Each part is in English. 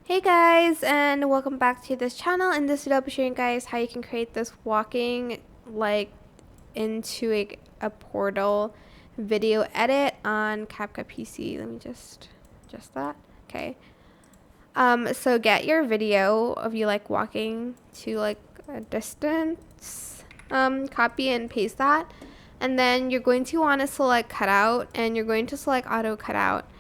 Hey guys, and welcome back to this channel. In this video I'll be showing you guys how you can create this walking like into a portal video edit on CapCut PC. Let me just adjust that. Okay. So get your video of you like walking to like a distance. Copy and paste that. And then you're going to want to select cutout and you're going to select auto cutout.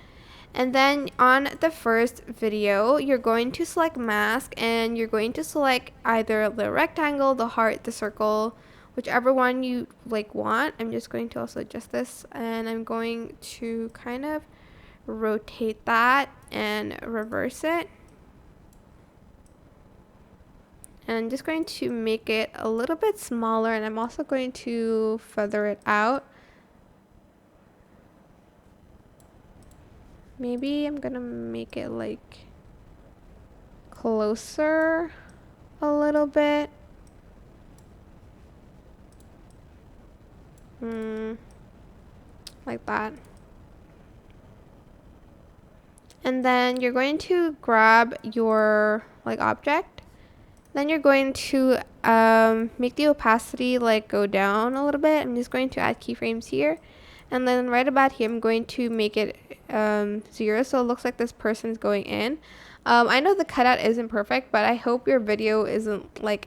And then on the first video, you're going to select mask and you're going to select either the rectangle, the heart, the circle, whichever one you like want. I'm just going to also adjust this and I'm going to kind of rotate that and reverse it. And I'm just going to make it a little bit smaller, and I'm also going to feather it out. Maybe I'm gonna make it like closer a little bit. Like that. And then you're going to grab your like object. Then you're going to make the opacity like go down a little bit. I'm just going to add keyframes here. And then right about here, I'm going to make it 0, so it looks like this person's going in. I know the cutout isn't perfect, but I hope your video isn't like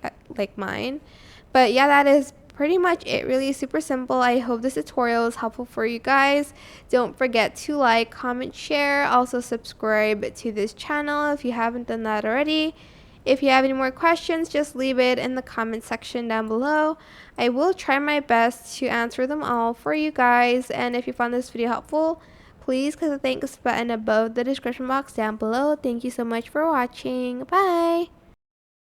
mine. But yeah, that is pretty much it. Really super simple. I hope this tutorial is helpful for you guys. Don't forget to like, comment, share. Also subscribe to this channel if you haven't done that already. If you have any more questions, just leave it in the comment section down below. I will try my best to answer them all for you guys. And if you found this video helpful, please click the thanks button above the description box down below. Thank you so much for watching. Bye!